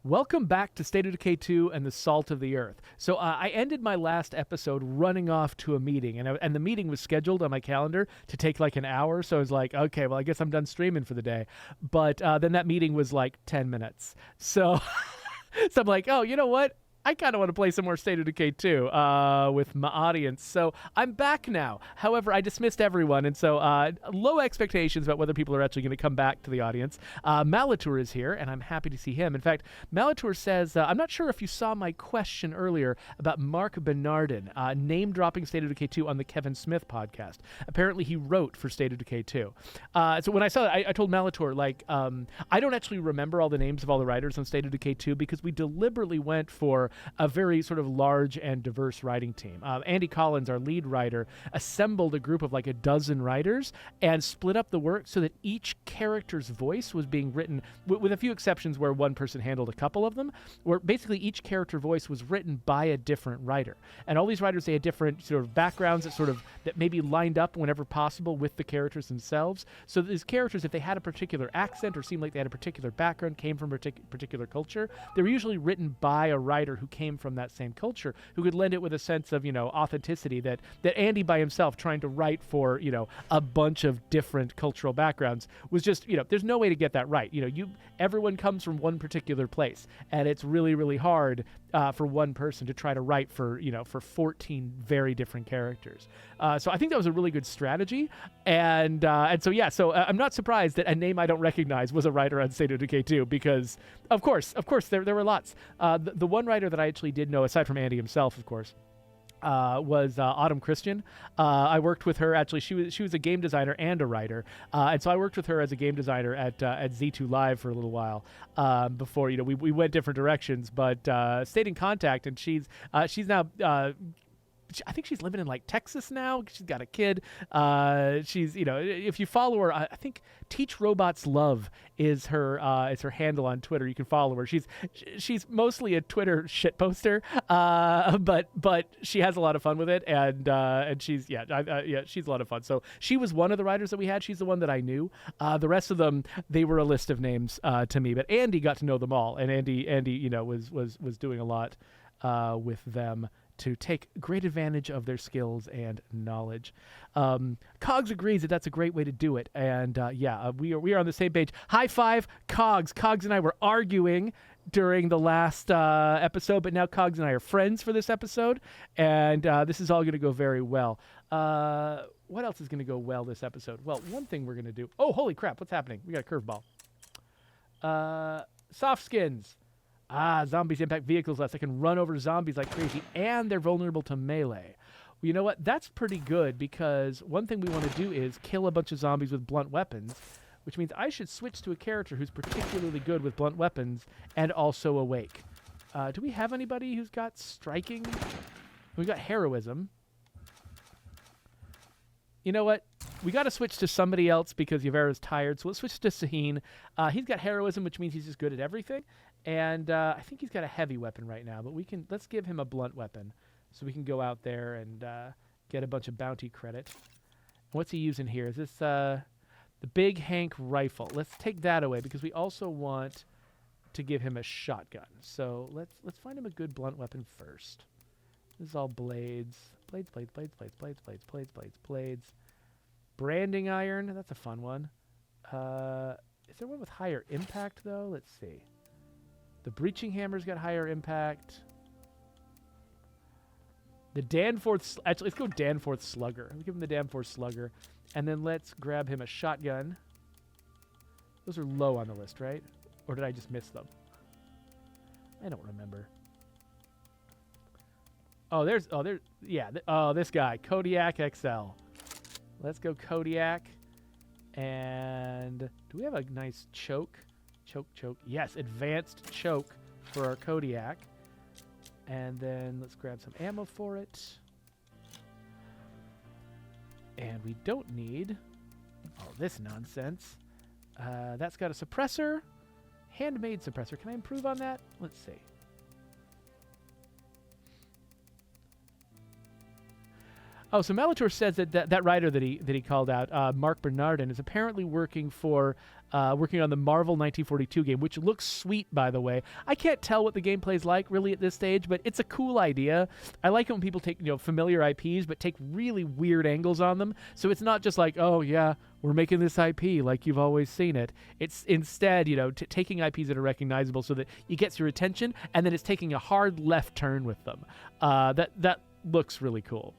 Welcome back to State of Decay 2 and the Salt of the Earth. So I ended my last episode running off to a meeting, and the meeting was scheduled on my calendar to take like an hour, so I was like, okay, well, I guess I'm done streaming for the day. But then that meeting was like 10 minutes. So, so I'm like, oh, you know what? I kind of want to play some more State of Decay 2 with my audience. So I'm back now. However, I dismissed everyone, and so low expectations about whether people are actually going to come back to the audience. Malatour is here, and I'm happy to see him. In fact, Malatour says, I'm not sure if you saw my question earlier about Mark Bernardin name-dropping State of Decay 2 on the Kevin Smith podcast. Apparently, he wrote for State of Decay 2. So when I saw it, I told Malatour, like, I don't actually remember all the names of all the writers on State of Decay 2 because we deliberately went for a very sort of large and diverse writing team. Andy Collins, our lead writer, assembled a group of like a dozen writers and split up the work so that each character's voice was being written, with a few exceptions where one person handled a couple of them, where basically each character voice was written by a different writer. And all these writers, they had different sort of backgrounds that maybe lined up whenever possible with the characters themselves. So these characters, if they had a particular accent or seemed like they had a particular background, came from a particular culture, they were usually written by a writer who came from that same culture, who could lend it with a sense of, authenticity that Andy by himself trying to write for, a bunch of different cultural backgrounds was just, there's no way to get that right. Everyone comes from one particular place, and it's really, really hard for one person to try to write for 14 very different characters. So I think that was a really good strategy. And so I'm not surprised that a name I don't recognize was a writer on State of Decay 2, because of course, there were lots. The one writer that I actually did know, aside from Andy himself, of course, was Autumn Christian. I worked with her. Actually, she was a game designer and a writer, and so I worked with her as a game designer at Z2 Live for a little while before we went different directions, but stayed in contact. And she's now. I think she's living in like Texas now. She's got a kid. She's, if you follow her, I think Teach Robots Love is her handle on Twitter. You can follow her. She's mostly a Twitter shit poster, but she has a lot of fun with it, and she's she's a lot of fun. So she was one of the writers that we had. She's the one that I knew. The rest of them, they were a list of names to me, but Andy got to know them all, and Andy was doing a lot with them to take great advantage of their skills and knowledge. Cogs agrees that that's a great way to do it. And we are on the same page. High five, Cogs. Cogs and I were arguing during the last episode, but now Cogs and I are friends for this episode. And this is all going to go very well. What else is going to go well this episode? Well, one thing we're going to do. Oh, holy crap. What's happening? We got a curveball. Soft skins. Zombies impact vehicles less. I can run over zombies like crazy, and they're vulnerable to melee. Well, you know what? That's pretty good, because one thing we want to do is kill a bunch of zombies with blunt weapons, which means I should switch to a character who's particularly good with blunt weapons and also awake. Do we have anybody who's got striking? We got heroism. You know what? We got to switch to somebody else because Yavera's tired, so let's switch to Sahin. He's got heroism, which means he's just good at everything. And I think he's got a heavy weapon right now, but let's give him a blunt weapon so we can go out there and get a bunch of bounty credit. What's he using here? Is this the Big Hank rifle? Let's take that away because we also want to give him a shotgun. So let's find him a good blunt weapon first. This is all blades. Blades. Branding iron. That's a fun one. Is there one with higher impact, though? Let's see. The breaching hammer's got higher impact. The Danforth... Actually, let's go Danforth Slugger. Let's give him the Danforth Slugger. And then let's grab him a shotgun. Those are low on the list, right? Or did I just miss them? I don't remember. This guy. Kodiak XL. Let's go Kodiak. And do we have a nice choke? Choke. Yes, advanced choke for our Kodiak. And then let's grab some ammo for it. And we don't need all this nonsense. That's got a suppressor. Handmade suppressor. Can I improve on that? Let's see. Oh, so Melitor says that writer that he called out, Mark Bernardin, is apparently working on the Marvel 1942 game, which looks sweet, by the way. I can't tell what the gameplay's like really at this stage, but it's a cool idea. I like it when people take familiar IPs, but take really weird angles on them. So it's not just like, oh yeah, we're making this IP like you've always seen it. It's instead, taking IPs that are recognizable so that it gets your attention, and then it's taking a hard left turn with them. That looks really cool.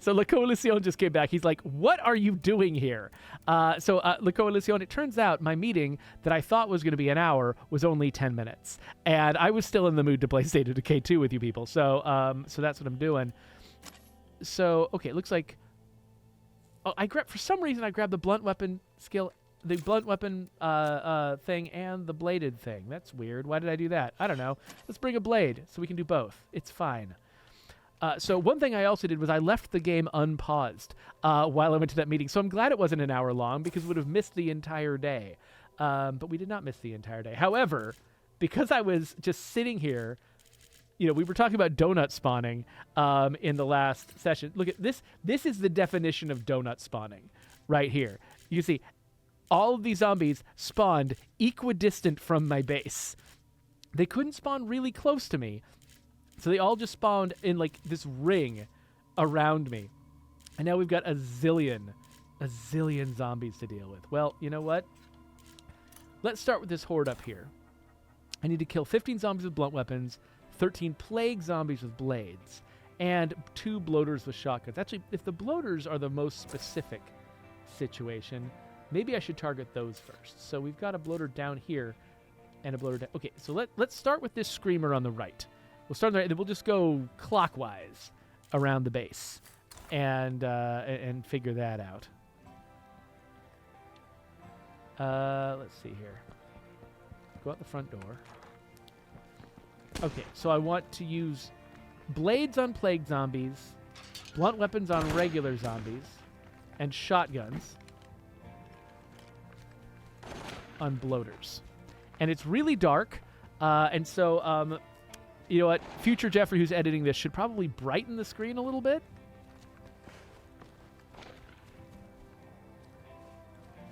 So La Coalition just came back. He's like, what are you doing here? So La Coalition, it turns out my meeting that I thought was going to be an hour was only 10 minutes. And I was still in the mood to play State of Decay 2 with you people. So that's what I'm doing. So, okay, it looks like... Oh, for some reason, I grabbed the blunt weapon skill, the blunt weapon thing and the bladed thing. That's weird. Why did I do that? I don't know. Let's bring a blade so we can do both. It's fine. So one thing I also did was I left the game unpaused while I went to that meeting. So I'm glad it wasn't an hour long because we would have missed the entire day. But we did not miss the entire day. However, because I was just sitting here, we were talking about donut spawning in the last session. Look at this. This is the definition of donut spawning right here. You can see all of these zombies spawned equidistant from my base. They couldn't spawn really close to me. So they all just spawned in like this ring around me. And now we've got a zillion zombies to deal with. Well, you know what? Let's start with this horde up here. I need to kill 15 zombies with blunt weapons, 13 plague zombies with blades, and 2 bloaters with shotguns. Actually, if the bloaters are the most specific situation, maybe I should target those first. So we've got a bloater down here and a bloater down. Okay, so let's start with this screamer on the right. We'll start there, and then we'll just go clockwise around the base and figure that out. Let's see here. Go out the front door. Okay, so I want to use blades on plague zombies, blunt weapons on regular zombies, and shotguns on bloaters. And it's really dark, and so... you know what? Future Jeffrey, who's editing this, should probably brighten the screen a little bit.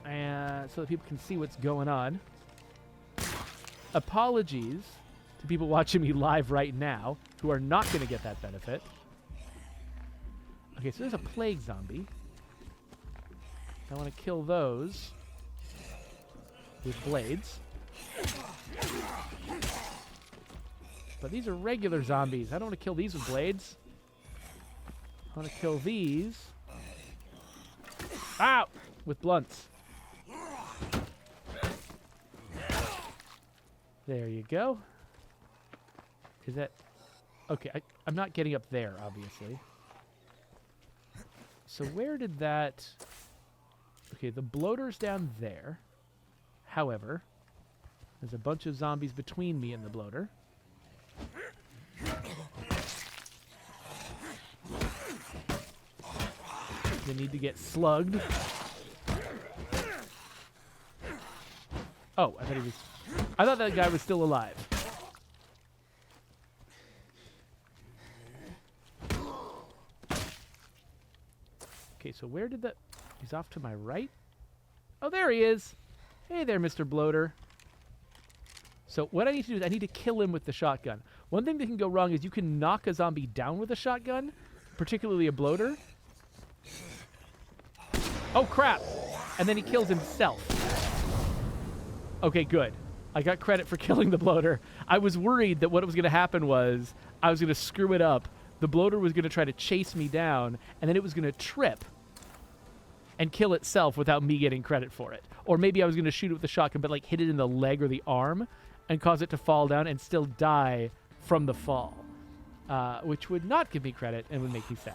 And so that people can see what's going on. Apologies to people watching me live right now who are not going to get that benefit. Okay, so there's a plague zombie. I want to kill those with blades. But these are regular zombies. I don't want to kill these with blades. I want to kill these. Ow! With blunts. There you go. Is that... Okay, I'm not getting up there, obviously. So where did that... Okay, the bloater's down there. However, there's a bunch of zombies between me and the bloater. They need to get slugged. Oh, I thought that guy was still alive. Okay, so where did that... He's off to my right? Oh, there he is. Hey there, Mr. Bloater. So what I need to do is I need to kill him with the shotgun. One thing that can go wrong is you can knock a zombie down with a shotgun, particularly a bloater. Oh, crap. And then he kills himself. Okay, good. I got credit for killing the bloater. I was worried that what was going to happen was I was going to screw it up. The bloater was going to try to chase me down, and then it was going to trip and kill itself without me getting credit for it. Or maybe I was going to shoot it with the shotgun, but like hit it in the leg or the arm and cause it to fall down and still die from the fall, which would not give me credit and would make me sad.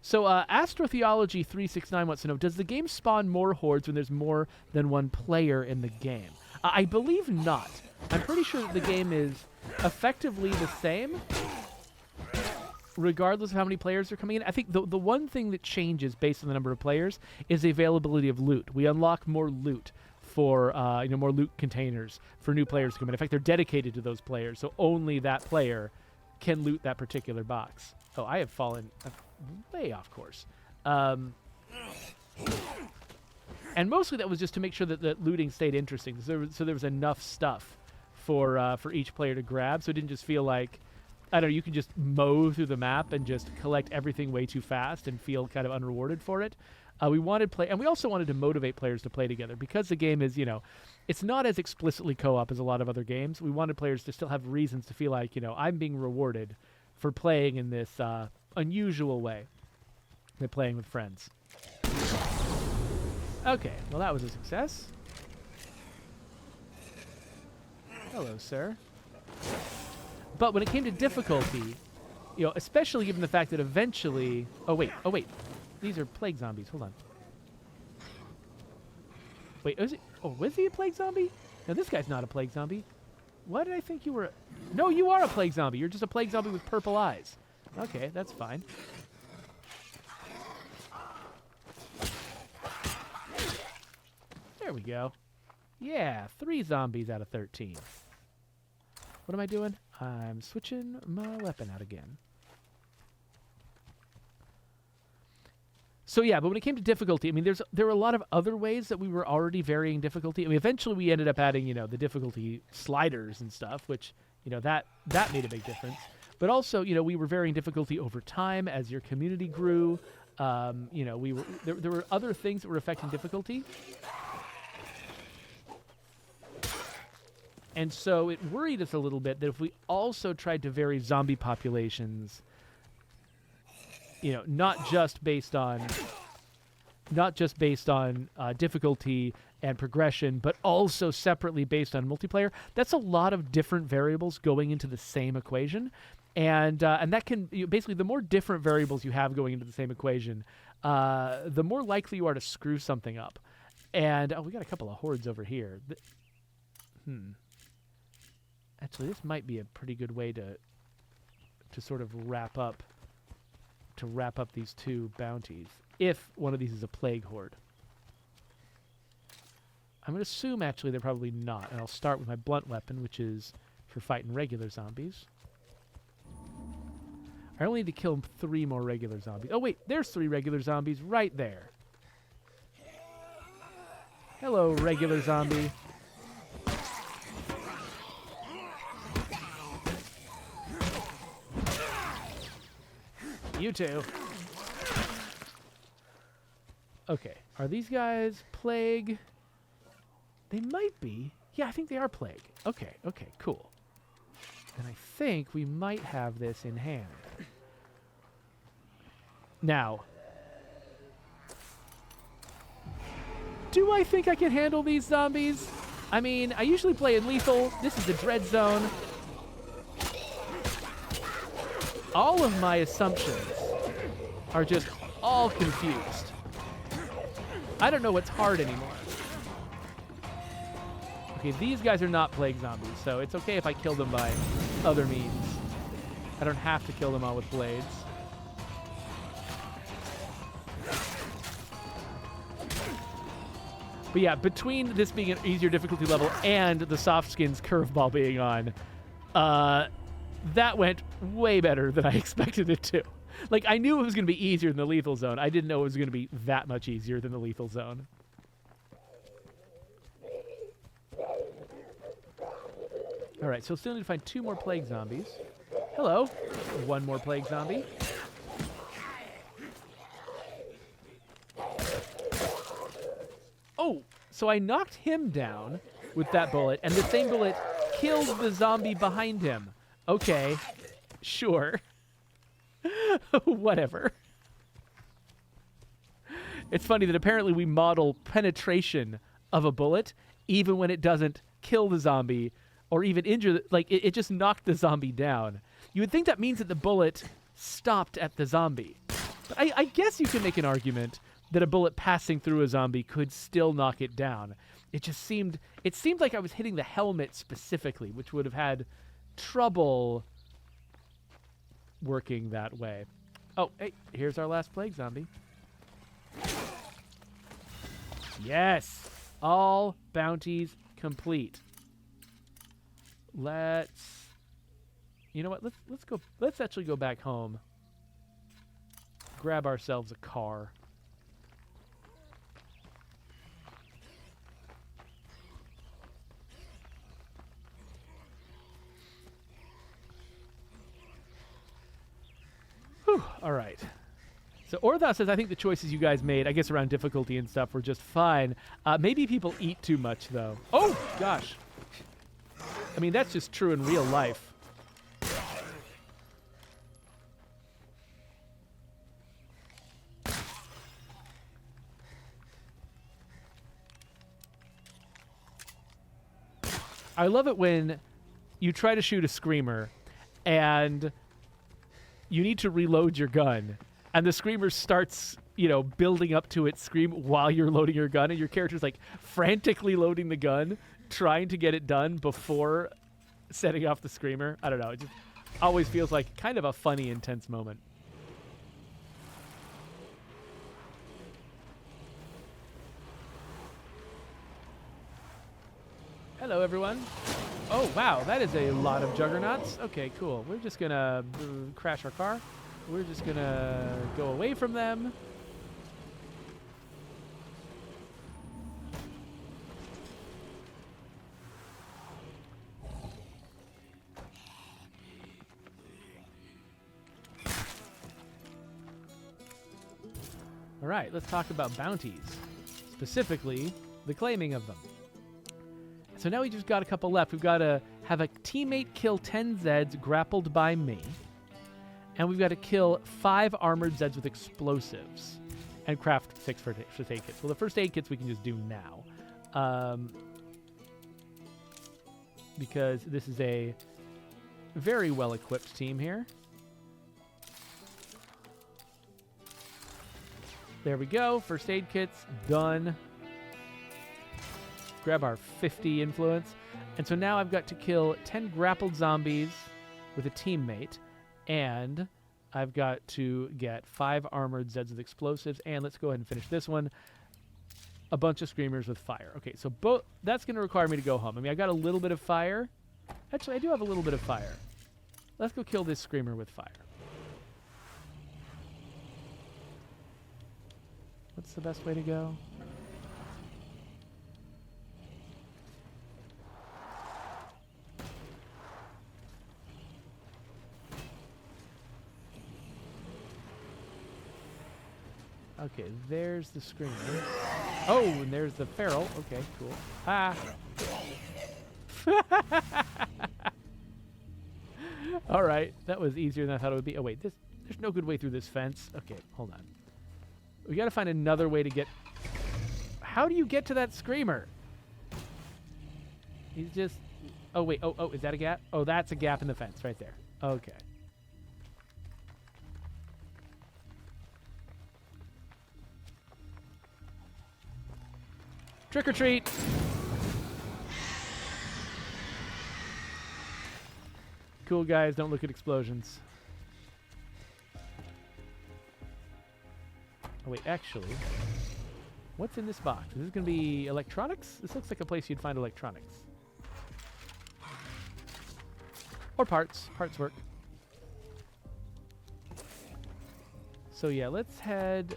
So Astrotheology 369 wants to know, does the game spawn more hordes when there's more than one player in the game? I believe not. I'm pretty sure that the game is effectively the same, regardless of how many players are coming in. I think the one thing that changes based on the number of players is the availability of loot. We unlock more loot for more loot containers for new players to come in. In fact, they're dedicated to those players, so only that player can loot that particular box. Oh, I have fallen way off course. And mostly that was just to make sure that the looting stayed interesting. So there was enough stuff for each player to grab, so it didn't just feel like, I don't know, you can just mow through the map and just collect everything way too fast and feel kind of unrewarded for it. We wanted and we also wanted to motivate players to play together because the game is, it's not as explicitly co-op as a lot of other games. We wanted players to still have reasons to feel like, I'm being rewarded for playing in this unusual way. They're playing with friends. Okay, well that was a success. Hello, sir. But when it came to difficulty, especially given the fact that eventually... Oh, wait. These are plague zombies. Hold on. Wait, was he a plague zombie? No, this guy's not a plague zombie. Why did I think you were... No, you are a plague zombie. You're just a plague zombie with purple eyes. Okay, that's fine. There we go. Yeah, 3 zombies out of 13. What am I doing? I'm switching my weapon out again. So yeah, but when it came to difficulty, I mean, there were a lot of other ways that we were already varying difficulty. I mean, eventually we ended up adding, the difficulty sliders and stuff, which, that made a big difference. But also, we were varying difficulty over time as your community grew. There were other things that were affecting difficulty. And so it worried us a little bit that if we also tried to vary zombie populations, not just based on difficulty and progression, but also separately based on multiplayer, that's a lot of different variables going into the same equation. And that can basically, the more different variables you have going into the same equation, the more likely you are to screw something up. And we got a couple of hordes over here. Actually, this might be a pretty good way to sort of wrap up these 2 bounties, if one of these is a plague horde. I'm going to assume, actually, they're probably not, and I'll start with my blunt weapon, which is for fighting regular zombies. I only need to kill 3 more regular zombies. Oh, wait, there's 3 regular zombies right there. Hello, regular zombie. You too. Okay, are these guys plague? They might be. Yeah, I think they are plague. Okay, cool. And I think we might have this in hand. Now, do I think I can handle these zombies? I mean, I usually play in lethal. This is the dread zone. All of my assumptions are just all confused. I don't know what's hard anymore. Okay, these guys are not plague zombies, so it's okay if I kill them by other means. I don't have to kill them all with blades. But yeah, between this being an easier difficulty level and the soft skins curveball being on, that went way better than I expected it to. Like, I knew it was going to be easier than the lethal zone. I didn't know it was going to be that much easier than the lethal zone. All right, so still need to find 2 more plague zombies. Hello. 1 more plague zombie. Oh, so I knocked him down with that bullet, and the same bullet killed the zombie behind him. Okay, sure. Whatever. It's funny that apparently we model penetration of a bullet even when it doesn't kill the zombie or even injure, it just knocked the zombie down. You would think that means that the bullet stopped at the zombie. But I guess you can make an argument that a bullet passing through a zombie could still knock it down. It seemed like I was hitting the helmet specifically, which would have had trouble working that way. Oh, hey, here's our last plague zombie. Yes! All bounties complete. Let's... You know what? Let's go. Let's actually go back home. Grab ourselves a car. Whew, all right. So Orthoth says, I think the choices you guys made, I guess around difficulty and stuff, were just fine. Maybe people eat too much, though. Oh, gosh. I mean, that's just true in real life. I love it when you try to shoot a screamer and you need to reload your gun, and the screamer starts, you know, building up to its scream while you're loading your gun, and your character's like frantically loading the gun, trying to get it done before setting off the screamer. I don't know. It just always feels like kind of a funny, intense moment. Hello, everyone. Oh, wow, that is a lot of juggernauts. Okay, cool. We're just going to crash our car. We're just going to go away from them. All right, let's talk about bounties, specifically the claiming of them. So now we just got a couple left. We've got to have a teammate kill 10 Zeds grappled by me. And we've got to kill 5 armored Zeds with explosives. And craft 6 first aid kits. Well, the first aid kits we can just do now. Because this is a very well-equipped team here. There we go. First aid kits, done. Grab our 50 influence. And so now I've got to kill 10 grappled zombies with a teammate. And I've got to get 5 armored Zeds with explosives. And let's go ahead and finish this one. A bunch of screamers with fire. Okay, so that's going to require me to go home. I mean, I got a little bit of fire. Actually, I do have a little bit of fire. Let's go kill this screamer with fire. What's the best way to go? Okay, there's the screamer. Oh, and there's the feral. Okay, cool. Ah. All right, that was easier than I thought it would be. Oh, wait, there's no good way through this fence. Okay, hold on. We got to find another way to get... How do you get to that screamer? He's just... Oh, wait. Oh, is that a gap? Oh, that's a gap in the fence right there. Okay. Trick or treat. Cool guys, don't look at explosions. Oh, wait, actually, what's in this box? Is this going to be electronics? This looks like a place you'd find electronics. Or parts. Parts work. So, yeah, let's head...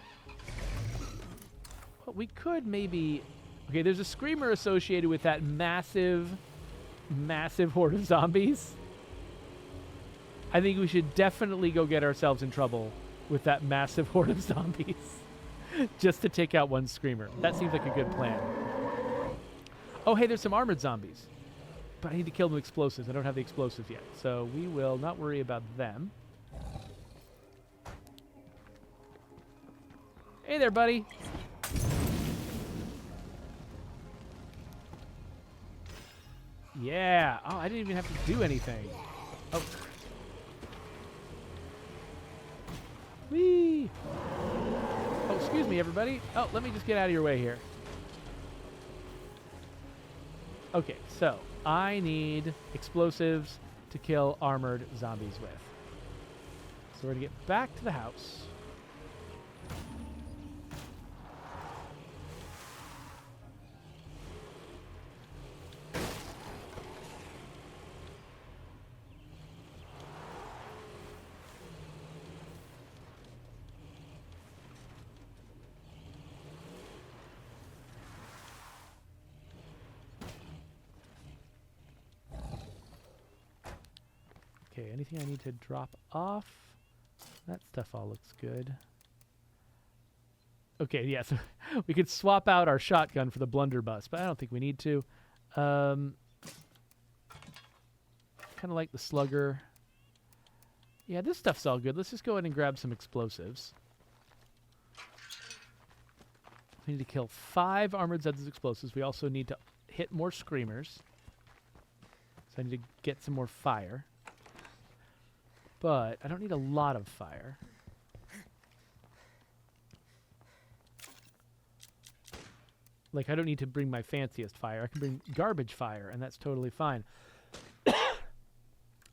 Well, we could maybe... Okay, there's a screamer associated with that massive horde of zombies. I think we should definitely go get ourselves in trouble with that massive horde of zombies just to take out one screamer. That seems like a good plan. Oh, hey, there's some armored zombies. But I need to kill them with explosives. I don't have the explosives yet. So we will not worry about them. Hey there, buddy. Yeah. Oh, I didn't even have to do anything. Oh. Whee! Oh, excuse me, everybody. Oh, let me just get out of your way here. Okay, so I need explosives to kill armored zombies with. So we're going to get back to the house. Okay, anything I need to drop off? That stuff all looks good. Okay, yeah, so we could swap out our shotgun for the blunderbuss, but I don't think we need to. Kind of like the slugger. Yeah, this stuff's all good. Let's just go ahead and grab some explosives. We need to kill 5 armored Zeds explosives. We also need to hit more screamers. So I need to get some more fire. But I don't need a lot of fire. Like, I don't need to bring my fanciest fire. I can bring garbage fire, and that's totally fine.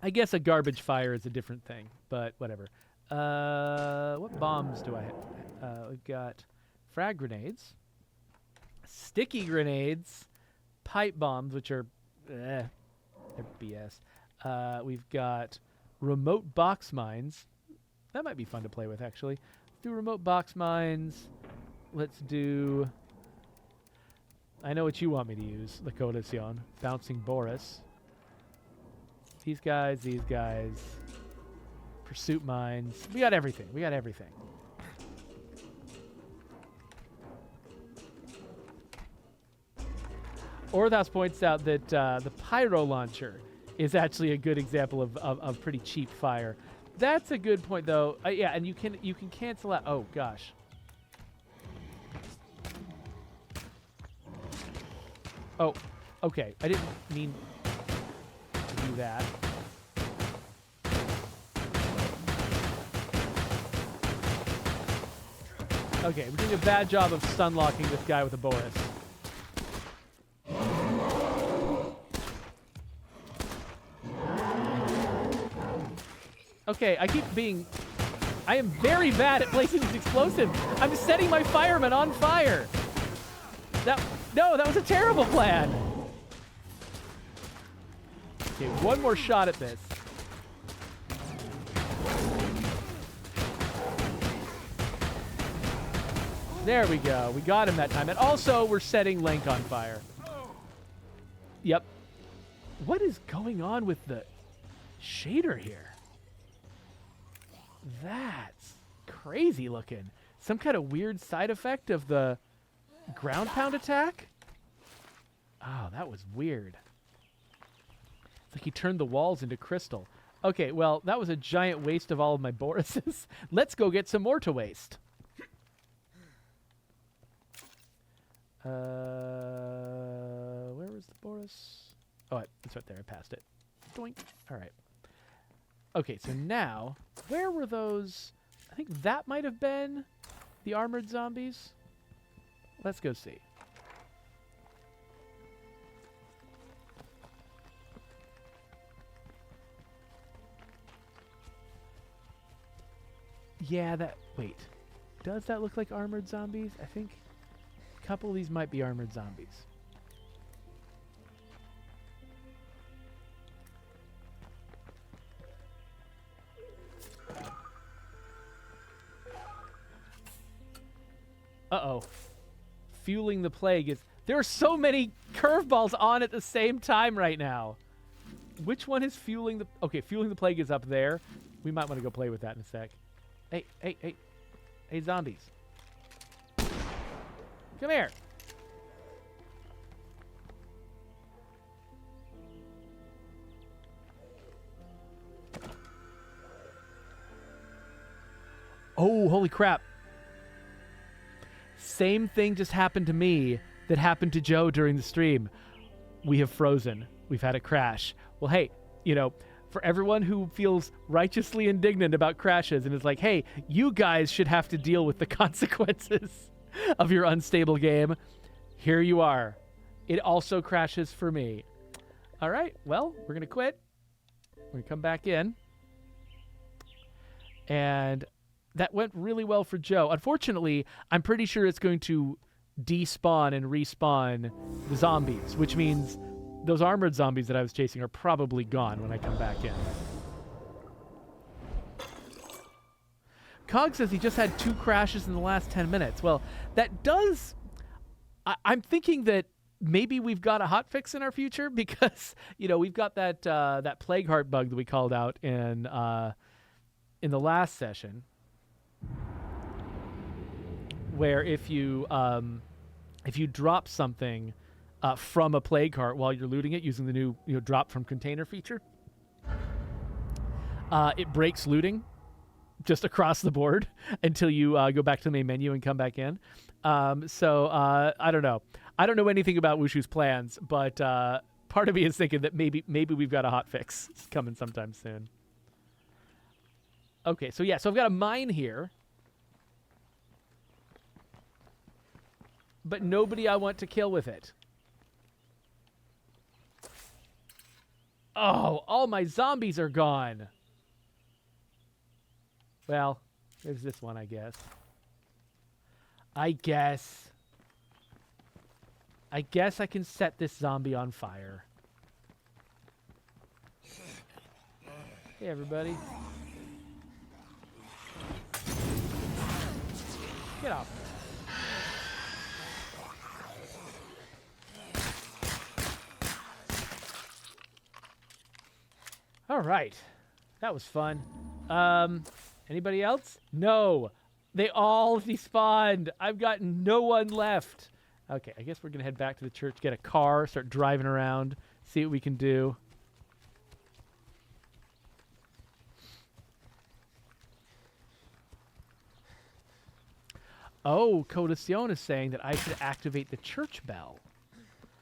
I guess a garbage fire is a different thing, but whatever. What bombs do I have? We've got frag grenades, sticky grenades, pipe bombs, which are they're BS. We've got remote box mines. That might be fun to play with, actually. Let's do remote box mines. Let's do... I know what you want me to use, La Coalition. Bouncing Boris. These guys. Pursuit mines. We got everything. We got everything. Orthouse points out that the pyro launcher is actually a good example of pretty cheap fire. That's a good point, though. Yeah, and you can cancel out... Oh, gosh. Oh, okay. I didn't mean to do that. Okay, we're doing a bad job of stun locking this guy with a Boris. Okay, I am very bad at placing these explosives. I'm setting my firemen on fire. No, that was a terrible plan. Okay, one more shot at this. There we go. We got him that time. And also, we're setting Link on fire. Yep. What is going on with the shader here? That's crazy looking. Some kind of weird side effect of the ground pound attack? Oh, that was weird. It's like he turned the walls into crystal. Okay, well, that was a giant waste of all of my Borises. Let's go get some more to waste. Where was the Boris? Oh, it's right there. I passed it. Doink. All right. Okay, so now, where were those? I think that might have been the armored zombies. Let's go see. Yeah, wait. Does that look like armored zombies? I think a couple of these might be armored zombies. Uh-oh. Fueling the plague is... There are so many curveballs on at the same time right now. Which one is fueling the... Okay, fueling the plague is up there. We might want to go play with that in a sec. Hey. Hey, zombies. Come here. Oh, holy crap. Same thing just happened to me that happened to Joe during the stream. We have frozen. We've had a crash. Well, hey, you know, for everyone who feels righteously indignant about crashes and is like, hey, you guys should have to deal with the consequences of your unstable game, here you are. It also crashes for me. All right, well, we're going to quit. We're going to come back in. And that went really well for Joe. Unfortunately, I'm pretty sure it's going to despawn and respawn the zombies, which means those armored zombies that I was chasing are probably gone when I come back in. Cog says he just had 2 crashes in the last 10 minutes. Well, that does... I'm thinking that maybe we've got a hotfix in our future because we've got that plague heart bug that we called out in the last session, where if you drop something from a plague heart while you're looting it using the new drop from container feature, it breaks looting just across the board until you go back to the main menu and come back in. So I don't know. I don't know anything about Wushu's plans, but part of me is thinking that maybe we've got a hot fix coming sometime soon. Okay, so I've got a mine here, but nobody I want to kill with it. Oh, all my zombies are gone. Well, there's this one, I guess. I guess I can set this zombie on fire. Hey, everybody. Get off. All right. That was fun. Anybody else? No. They all despawned. I've got no one left. Okay, I guess we're going to head back to the church, get a car, start driving around, see what we can do. Oh, Codacion is saying that I should activate the church bell.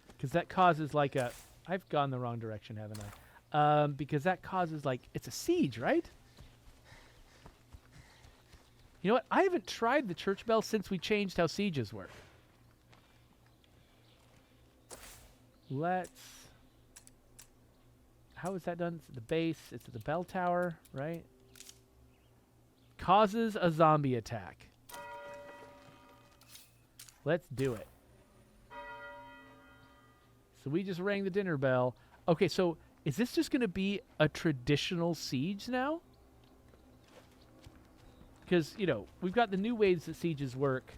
Because that causes like a... I've gone the wrong direction, haven't I? Because that causes like... It's a siege, right? You know what? I haven't tried the church bell since we changed how sieges work. How is that done? It's at the base. It's at the bell tower, right? Causes a zombie attack. Let's do it. So we just rang the dinner bell. Okay, so is this just going to be a traditional siege now? Because, we've got the new ways that sieges work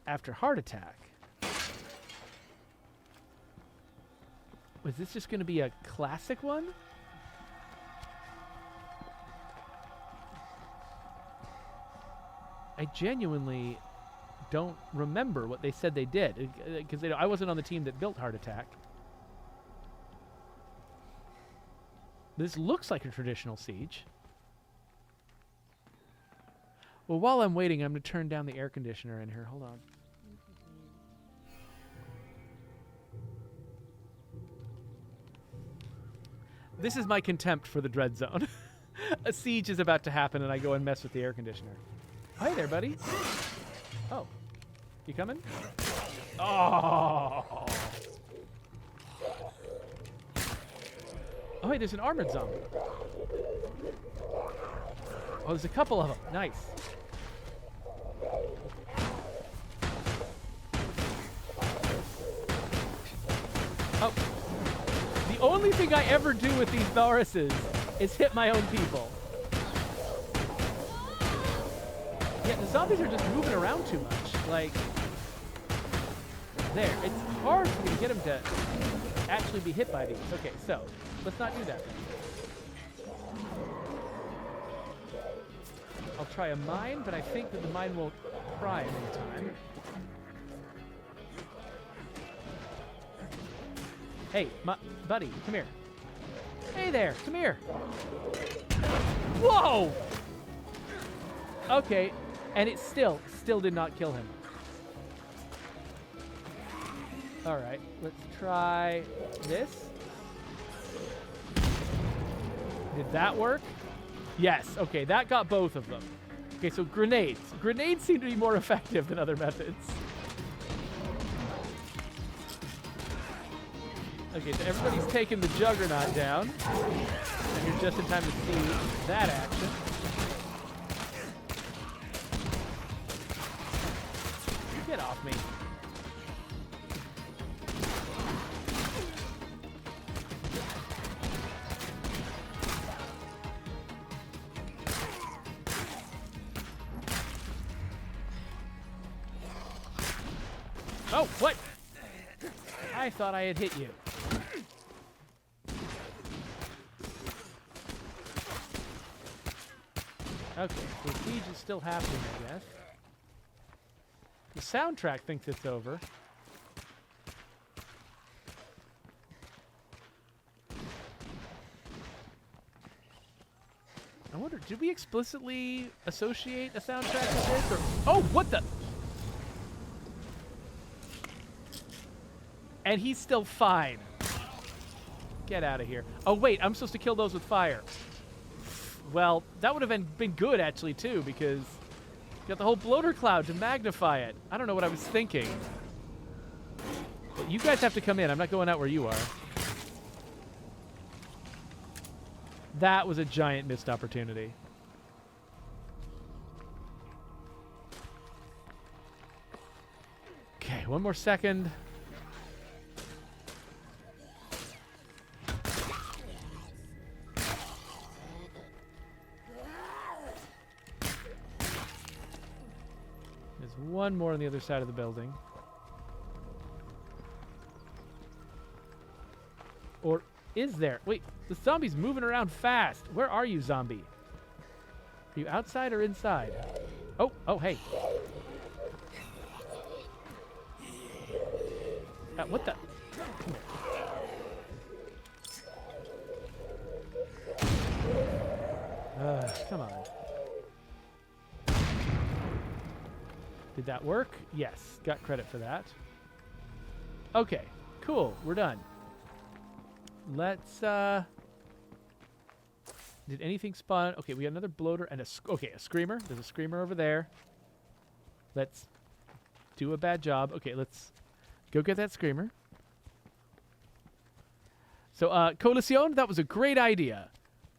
after heart attack. Was this just going to be a classic one? I genuinely don't remember what they said they did, because I wasn't on the team that built Heart Attack. This looks like a traditional siege. Well, while I'm waiting, I'm going to turn down the air conditioner in here. Hold on. This is my contempt for the Dread Zone. A siege is about to happen, and I go and mess with the air conditioner. Hi there, buddy. Oh. You coming? Oh. Oh, hey, there's an armored zombie. Oh, there's a couple of them. Nice. Oh. The only thing I ever do with these Thoruses is hit my own people. Yeah, the zombies are just moving around too much. Like, there. It's hard for me to get them to actually be hit by these. Okay, so, let's not do that then. I'll try a mine, but I think that the mine won't prime in time. Hey, buddy, come here. Hey there, come here. Whoa! Okay, and it still did not kill him. All right, let's try this. Did that work? Yes, okay, that got both of them. Okay, so grenades. Grenades seem to be more effective than other methods. Okay, so everybody's taking the Juggernaut down. And you're just in time to see that action. Get off me. Oh, what? I thought I had hit you. Okay, so the siege is still happening, I guess. The soundtrack thinks it's over. I wonder, did we explicitly associate a soundtrack with this? Or, oh, what the? And he's still fine. Get out of here. Oh, wait, I'm supposed to kill those with fire. Well, that would have been good, actually, too, because you got the whole bloater cloud to magnify it. I don't know what I was thinking. But you guys have to come in. I'm not going out where you are. That was a giant missed opportunity. Okay, one more second. There's one more on the other side of the building. Or is there? Wait, the zombie's moving around fast. Where are you, zombie? Are you outside or inside? Oh, hey. What the? Come on. Did that work? Yes, got credit for that. Okay, cool, we're done. Let's, did anything spawn? Okay, we got another bloater and a screamer. There's a screamer over there. Let's do a bad job. Okay, let's go get that screamer. So, Coalición, that was a great idea.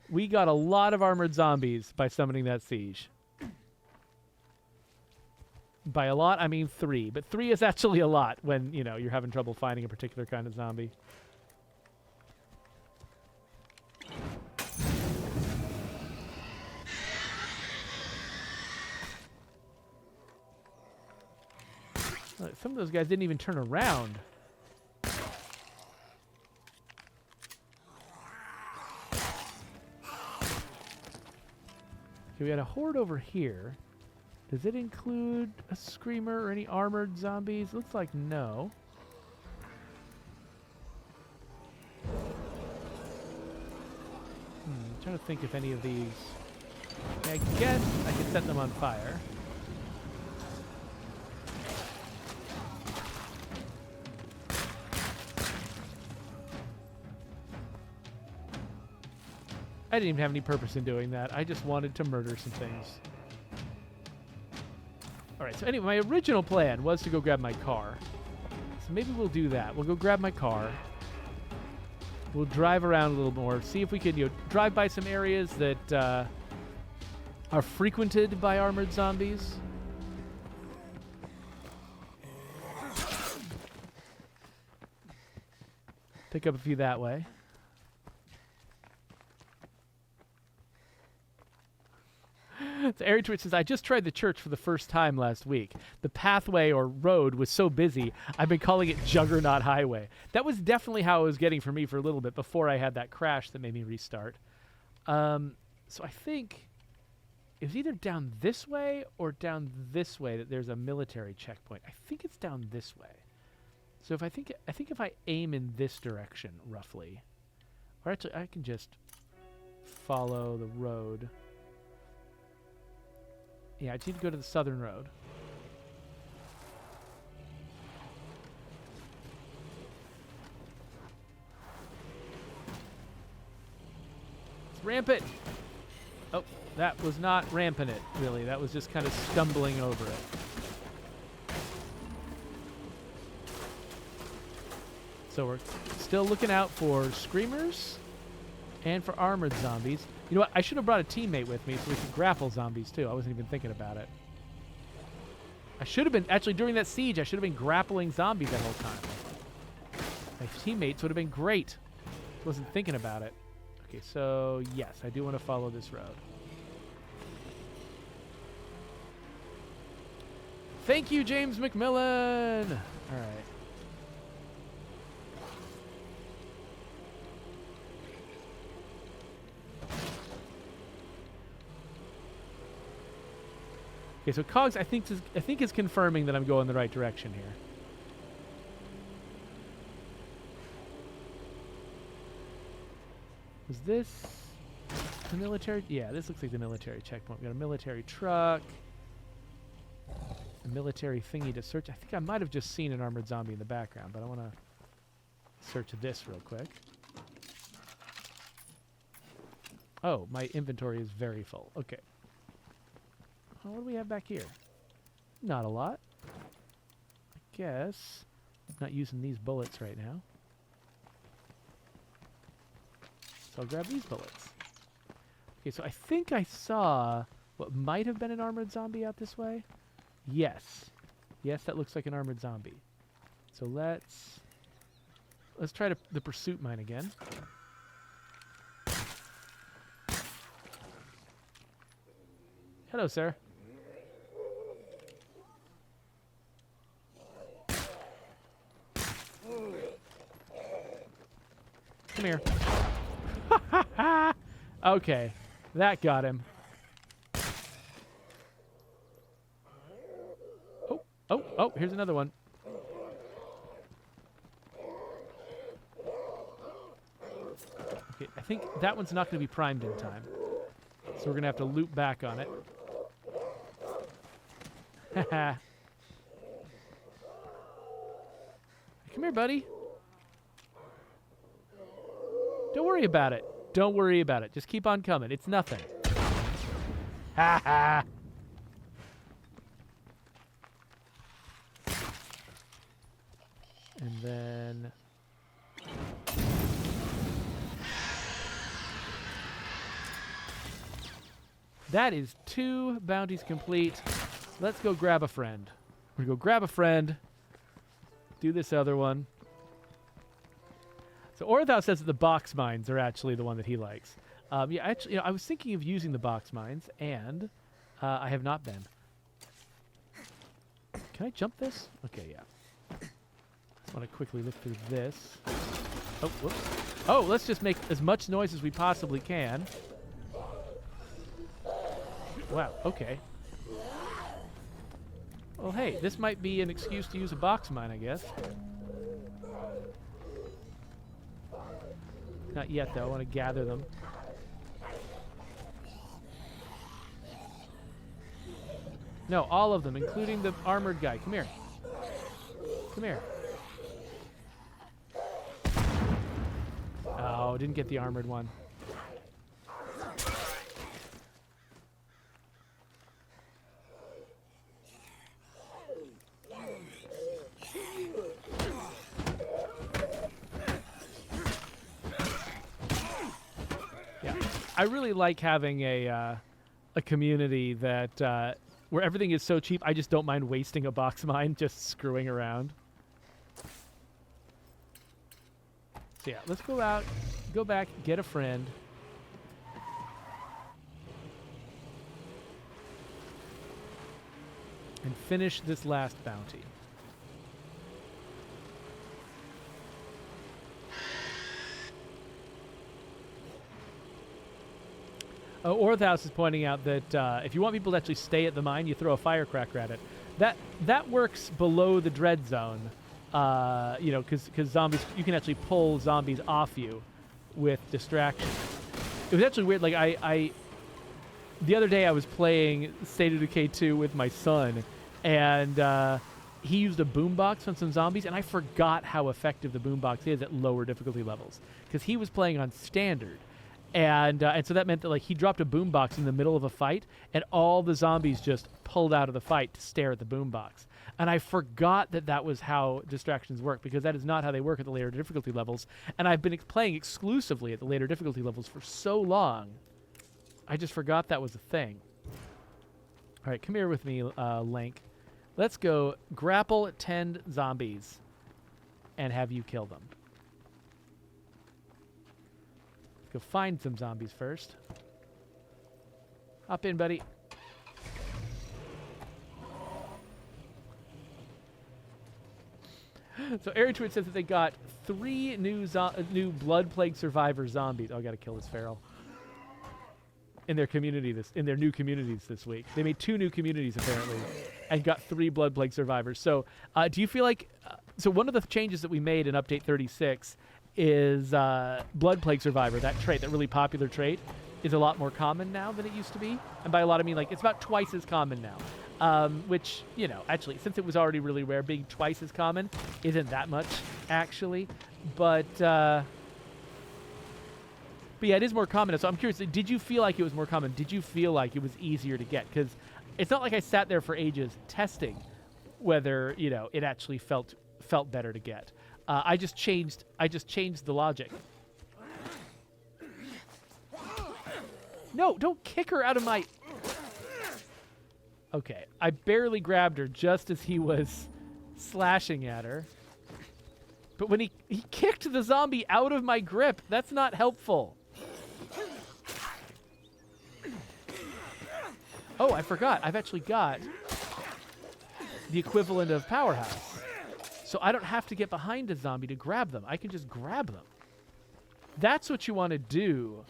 We got a lot of armored zombies by summoning that siege. By a lot, I mean 3. But 3 is actually a lot when, you know, you're having trouble finding a particular kind of zombie. Some of those guys didn't even turn around. Okay, we got a horde over here. Does it include a screamer or any armored zombies? Looks like no. I'm trying to think if any of these... I guess I could set them on fire. I didn't even have any purpose in doing that. I just wanted to murder some things. Alright, so anyway, my original plan was to go grab my car. So maybe we'll do that. We'll go grab my car. We'll drive around a little more, see if we can, you know, drive by some areas that are frequented by armored zombies. Pick up a few that way. So Airy Twitch says, I just tried the church for the first time last week. The pathway or road was so busy, I've been calling it Juggernaut Highway. That was definitely how it was getting for me for a little bit before I had that crash that made me restart. So I think it was either down this way or down this way that there's a military checkpoint. I think it's down this way. So if I think if I aim in this direction, roughly, or actually I can just follow the road. Yeah, I just need to go to the southern road. Let's ramp it. Oh, that was not ramping it, really. That was just kind of stumbling over it. So we're still looking out for screamers and for armored zombies. You know what? I should have brought a teammate with me so we could grapple zombies, too. I wasn't even thinking about it. I should have been... Actually, during that siege, I should have been grappling zombies that whole time. My teammates would have been great. Wasn't thinking about it. Okay, so, yes, I do want to follow this road. Thank you, James McMillan! All right. Okay, so Cogs, I think is confirming that I'm going the right direction here. Is this the military? Yeah, this looks like the military checkpoint. We got a military truck, a military thingy to search. I think I might have just seen an armored zombie in the background, but I want to search this real quick. Oh, my inventory is very full. Okay. Oh, what do we have back here? Not a lot. I guess I'm not using these bullets right now. So I'll grab these bullets. Okay, so I think I saw what might have been an armored zombie out this way. Yes. Yes, that looks like an armored zombie. So let's try the pursuit mine again. Hello, sir. Come here. Okay, that got him. Oh, here's another one. Okay, I think that one's not going to be primed in time. So we're going to have to loop back on it. Haha. Come here, buddy. Don't worry about it. Don't worry about it. Just keep on coming. It's nothing. Ha ha. And then... that is 2 bounties complete. Let's go grab a friend. We're going to go grab a friend. Do this other one. So Orthau says that the box mines are actually the one that he likes. Yeah, actually, I was thinking of using the box mines, and I have not been. Can I jump this? Okay, yeah. I want to quickly look through this. Oh, whoops. Oh, let's just make as much noise as we possibly can. Wow, okay. Well, hey, this might be an excuse to use a box mine, I guess. Not yet, though. I want to gather them. No, all of them, including the armored guy. Come here. Come here. Oh, didn't get the armored one. I really like having a community that where everything is so cheap. I just don't mind wasting a box mine just screwing around. So yeah, let's go out, go back, get a friend. And finish this last bounty. Orthaus is pointing out that if you want people to actually stay at the mine, you throw a firecracker at it. That works below the dread zone, you know, because zombies, you can actually pull zombies off you with distractions. It was actually weird. Like the other day I was playing State of Decay 2 with my son, and he used a boombox on some zombies, and I forgot how effective the boombox is at lower difficulty levels because he was playing on standard. And so that meant that like he dropped a boombox in the middle of a fight, and all the zombies just pulled out of the fight to stare at the boombox. And I forgot that that was how distractions work, because that is not how they work at the later difficulty levels. And I've been playing exclusively at the later difficulty levels for so long, I just forgot that was a thing. All right, come here with me, Link. Let's go grapple 10 zombies and have you kill them. Go find some zombies first. Hop in, buddy. So Aaron Tweet says that they got 3 new Blood Plague Survivor zombies. Oh, I gotta kill this feral. in their new communities this week. They made 2 new communities apparently, and got 3 Blood Plague survivors. So, do you feel like? So one of the changes that we made in Update 36 is Blood Plague survivor. That trait, that really popular trait, is a lot more common now than it used to be. And by a lot I mean like it's about twice as common now. Which, you know, actually, since it was already really rare, being twice as common isn't that much actually. But yeah, it is more common. So I'm curious, did you feel like it was more common? Did you feel like it was easier to get? Because it's not like I sat there for ages testing whether, you know, it actually felt better to get. I just changed the logic. No, don't kick her out of my... Okay, I barely grabbed her just as he was slashing at her. But when he kicked the zombie out of my grip, that's not helpful. Oh, I forgot. I've actually got the equivalent of Powerhouse. So I don't have to get behind a zombie to grab them. I can just grab them. That's what you want to do.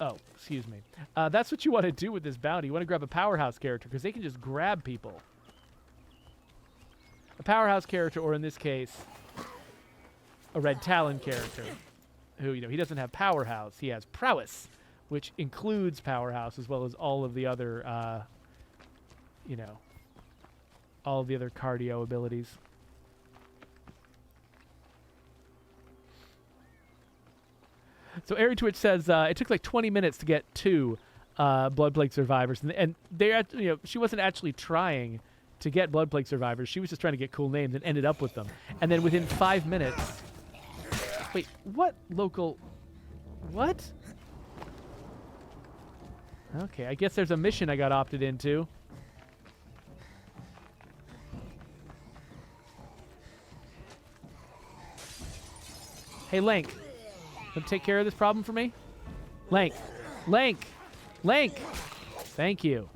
Oh, excuse me. That's what you want to do with this bounty. You want to grab a Powerhouse character because they can just grab people. A Powerhouse character, or in this case, a Red Talon character, who, you know, he doesn't have Powerhouse. He has Prowess, which includes Powerhouse as well as all of the other, you know, all of the other cardio abilities. So Airy Twitch says it took like 20 minutes to get 2 Blood Plague survivors, and they, you know, she wasn't actually trying to get Blood Plague survivors. She was just trying to get cool names and ended up with them. And then within 5 minutes, wait, what local? What? Okay, I guess there's a mission I got opted into. Hey, Lank. Want to take care of this problem for me? Lank. Lank. Lank. Thank you.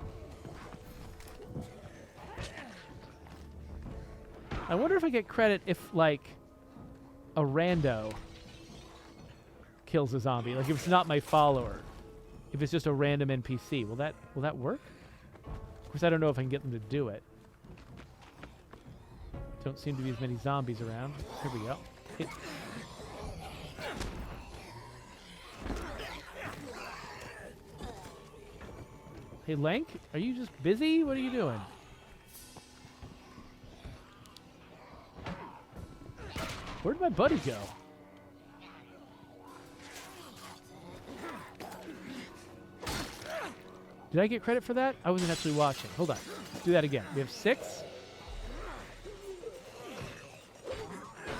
I wonder if I get credit if, like, a rando kills a zombie. Like, if it's not my follower. If it's just a random NPC. Will that work? Of course, I don't know if I can get them to do it. Don't seem to be as many zombies around. Here we go. Hey, Lank, are you just busy? What are you doing? Where'd my buddy go? Did I get credit for that? I wasn't actually watching. Hold on. Let's do that again. We have 6.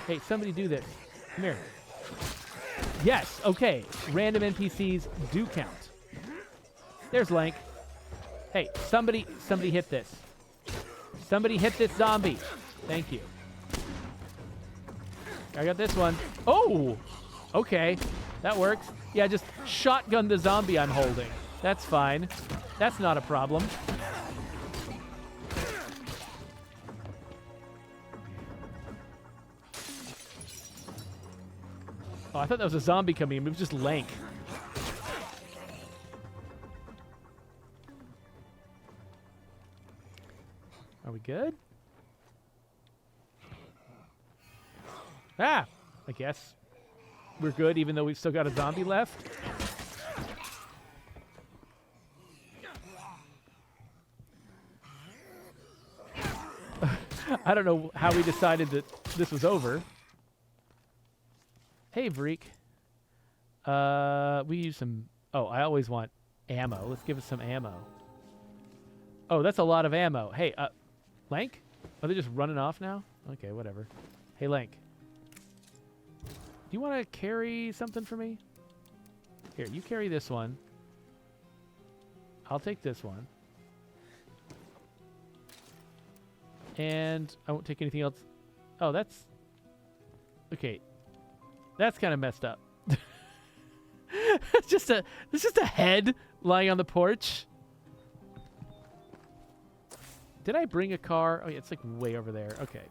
Hey, somebody do this. Come here. Yes, okay. Random NPCs do count. There's Lank. Hey, somebody hit this. Somebody hit this zombie. Thank you. I got this one. Oh! Okay. That works. Yeah, just shotgun the zombie I'm holding. That's fine. That's not a problem. Oh, I thought that was a zombie coming in. It was just Lank. Are we good? Ah! I guess we're good, even though we've still got a zombie left. I don't know how we decided that this was over. Hey, Vreek. We use some... Oh, I always want ammo. Let's give us some ammo. Oh, that's a lot of ammo. Hey, Lank? Are they just running off now? Okay, whatever. Hey, Lank. Do you want to carry something for me? Here, you carry this one. I'll take this one. And I won't take anything else. Oh, that's... Okay. That's kind of messed up. It's just a head lying on the porch. Did I bring a car? Oh, yeah, it's like way over there. Okay.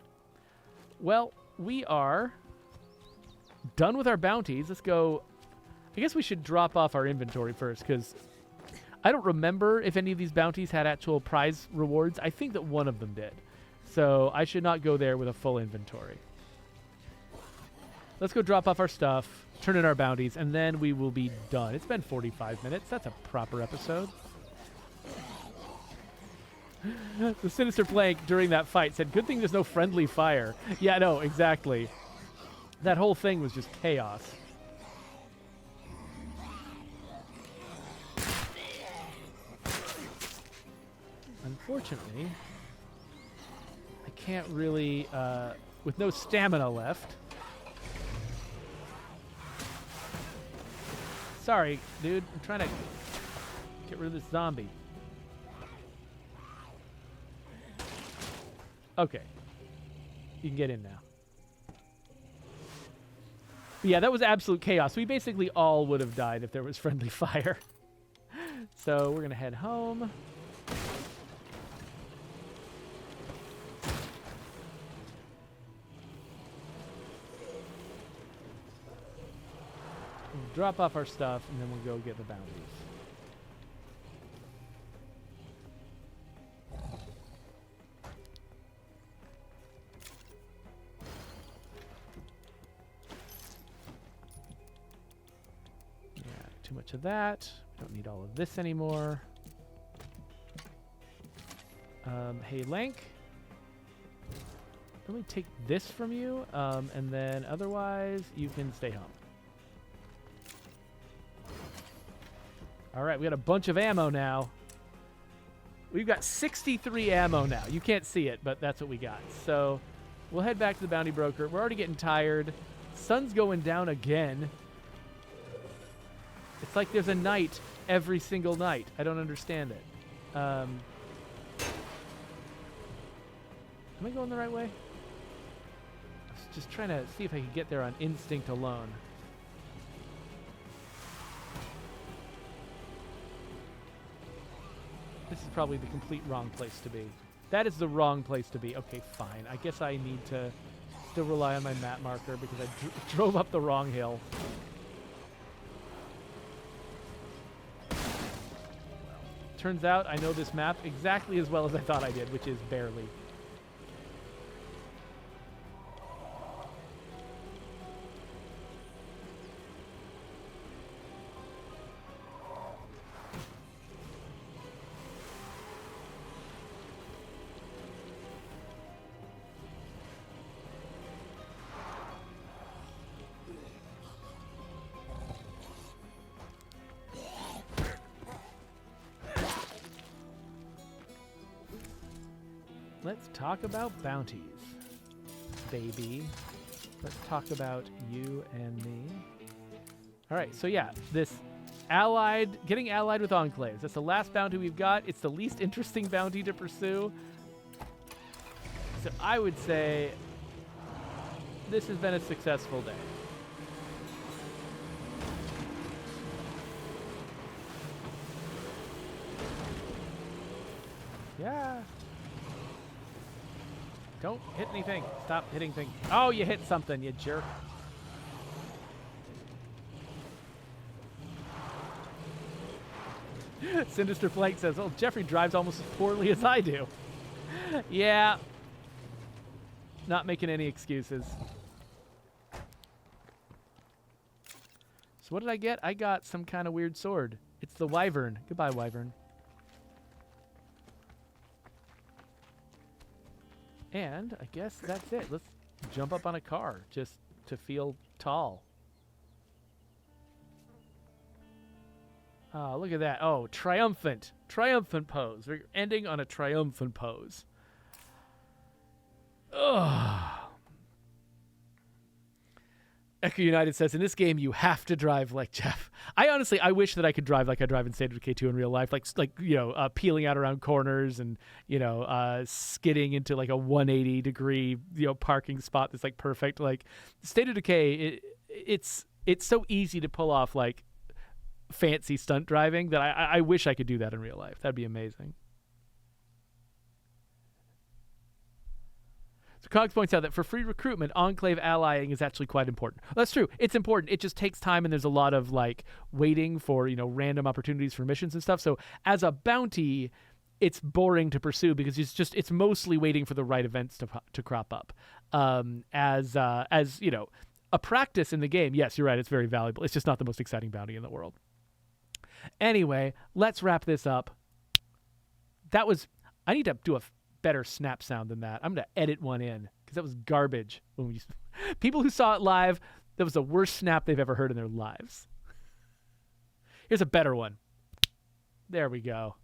Well, we are done with our bounties. Let's go. I guess we should drop off our inventory first, because I don't remember if any of these bounties had actual prize rewards. I think that one of them did. So I should not go there with a full inventory. Let's go drop off our stuff, turn in our bounties, and then we will be done. It's been 45 minutes. That's a proper episode. The Sinister Plank during that fight said, good thing there's no friendly fire. Yeah, no, exactly. That whole thing was just chaos. Unfortunately, I can't really, with no stamina left. Sorry, dude. I'm trying to get rid of this zombie. Okay. You can get in now. But yeah, that was absolute chaos. We basically all would have died if there was friendly fire. So we're going to head home. We'll drop off our stuff, and then we'll go get the bounties. Too much of that. Don't need all of this anymore. Hey, Lank. Let me take this from you, and then otherwise you can stay home. All right, we got a bunch of ammo now. We've got 63 ammo now. You can't see it, but that's what we got. So we'll head back to the bounty broker. We're already getting tired. Sun's going down again. It's like there's a night every single night. I don't understand it. Am I going the right way? I was just trying to see if I could get there on instinct alone. This is probably the complete wrong place to be. That is the wrong place to be. Okay, fine. I guess I need to still rely on my map marker because I drove up the wrong hill. Turns out I know this map exactly as well as I thought I did, which is barely. Let's talk about bounties, baby. Let's talk about you and me. All right, so yeah, this getting allied with enclaves. That's the last bounty we've got. It's the least interesting bounty to pursue. So I would say this has been a successful day. Yeah. Don't hit anything. Stop hitting things. Oh, you hit something, you jerk. Sinister Flank says, oh, Jeffrey drives almost as poorly as I do. Yeah. Not making any excuses. So what did I get? I got some kind of weird sword. It's the Wyvern. Goodbye, Wyvern. And I guess that's it. Let's jump up on a car just to feel tall. Oh, look at that. Oh, triumphant. Triumphant pose. We're ending on a triumphant pose. Ugh. Echo United says, in this game, you have to drive like Jeff. I wish that I could drive like I drive in State of Decay 2 in real life, like peeling out around corners and, skidding into like a 180-degree, parking spot that's like perfect. Like State of Decay, it's so easy to pull off like fancy stunt driving that I wish I could do that in real life. That'd be amazing. So Cogs points out that for free recruitment, Enclave allying is actually quite important. Well, that's true. It's important. It just takes time, and there's a lot of like waiting for, random opportunities for missions and stuff. So as a bounty, it's boring to pursue because it's mostly waiting for the right events to crop up. As a practice in the game, yes, you're right, it's very valuable. It's just not the most exciting bounty in the world. Anyway, let's wrap this up. I need to do a better snap sound than that. I'm going to edit one in because that was garbage. People who saw it live, that was the worst snap they've ever heard in their lives. Here's a better one. There we go.